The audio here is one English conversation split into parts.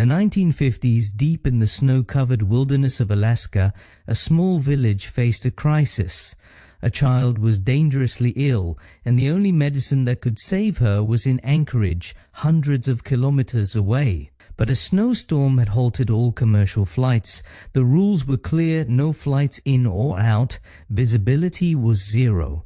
1950s, deep in the snow-covered wilderness of Alaska, a small village faced a crisis. A child was dangerously ill, and the only medicine that could save her was in Anchorage, hundreds of kilometers away. But a snowstorm had halted all commercial flights. The rules were clear: no flights in or out. Visibility was zero.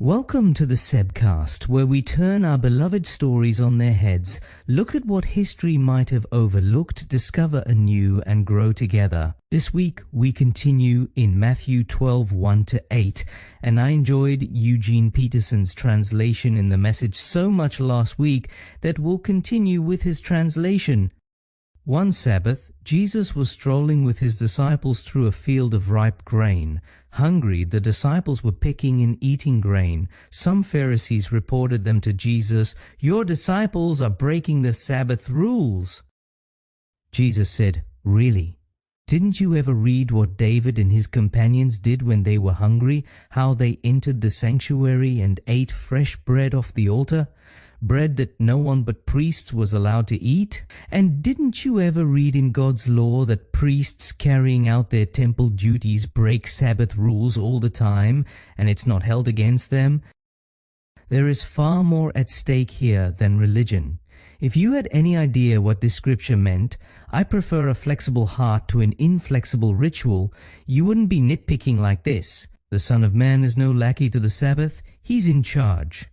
Welcome to the Sebcast, where we turn our beloved stories on their heads, look at what history might have overlooked, discover anew, and grow together. This week we continue in Matthew 12:1-8, and I enjoyed Eugene Peterson's translation in the Message so much last week that we'll continue with his translation. One Sabbath, Jesus was strolling with his disciples through a field of ripe grain. Hungry, the disciples were picking and eating grain. Some Pharisees reported them to Jesus. "Your disciples are breaking the Sabbath rules." Jesus said, "Really? Didn't you ever read what David and his companions did when they were hungry? How they entered the sanctuary and ate fresh bread off the altar? Bread that no one but priests was allowed to eat? And didn't you ever read in God's law that priests carrying out their temple duties break Sabbath rules all the time, and it's not held against them? There is far more at stake here than religion. If you had any idea what this scripture meant, I prefer a flexible heart to an inflexible ritual, you wouldn't be nitpicking like this. The Son of Man is no lackey to the Sabbath, he's in charge.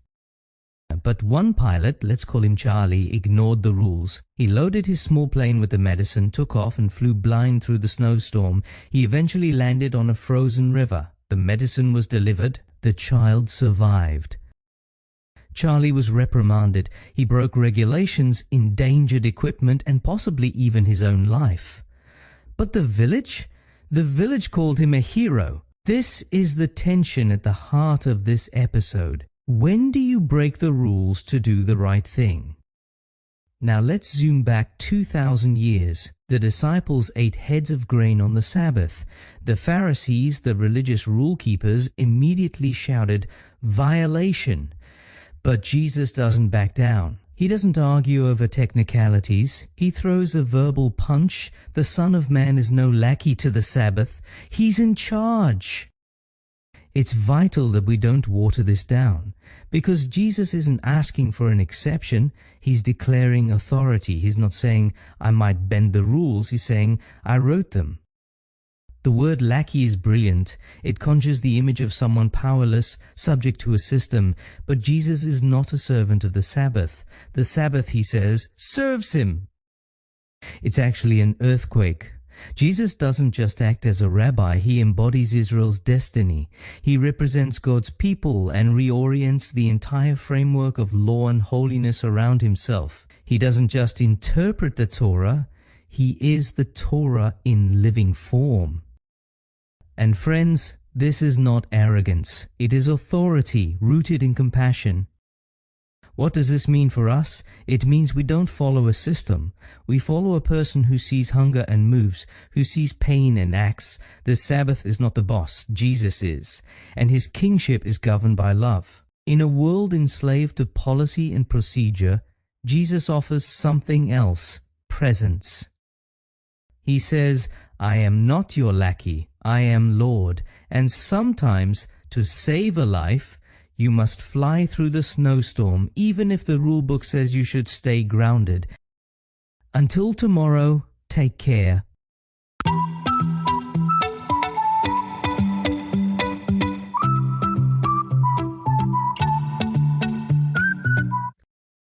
But one pilot, let's call him Charlie, ignored the rules. He loaded his small plane with the medicine, took off and flew blind through the snowstorm. He eventually landed on a frozen river. The medicine was delivered. The child survived. Charlie was reprimanded. He broke regulations, endangered equipment, and possibly even his own life. But the village? The village called him a hero. This is the tension at the heart of this episode. When do you break the rules to do the right thing? Now let's zoom back 2,000 years. The disciples ate heads of grain on the Sabbath. The Pharisees, the religious rule keepers, immediately shouted, "Violation!" But Jesus doesn't back down. He doesn't argue over technicalities. He throws a verbal punch. The Son of Man is no lackey to the Sabbath. He's in charge. It's vital that we don't water this down, because Jesus isn't asking for an exception. He's declaring authority. He's not saying, "I might bend the rules." He's saying, "I wrote them." The word lackey is brilliant. It conjures the image of someone powerless, subject to a system. But Jesus is not a servant of the Sabbath. The Sabbath, he says, serves him. It's actually an earthquake. Jesus doesn't just act as a rabbi, he embodies Israel's destiny. He represents God's people and reorients the entire framework of law and holiness around himself. He doesn't just interpret the Torah, he is the Torah in living form. And friends, this is not arrogance. It is authority rooted in compassion. What does this mean for us? It means we don't follow a system. We follow a person who sees hunger and moves, who sees pain and acts. The Sabbath is not the boss, Jesus is, and his kingship is governed by love. In a world enslaved to policy and procedure, Jesus offers something else, presence. He says, "I am not your lackey, I am Lord," and sometimes, to save a life, you must fly through the snowstorm, even if the rule book says you should stay grounded. Until tomorrow, take care.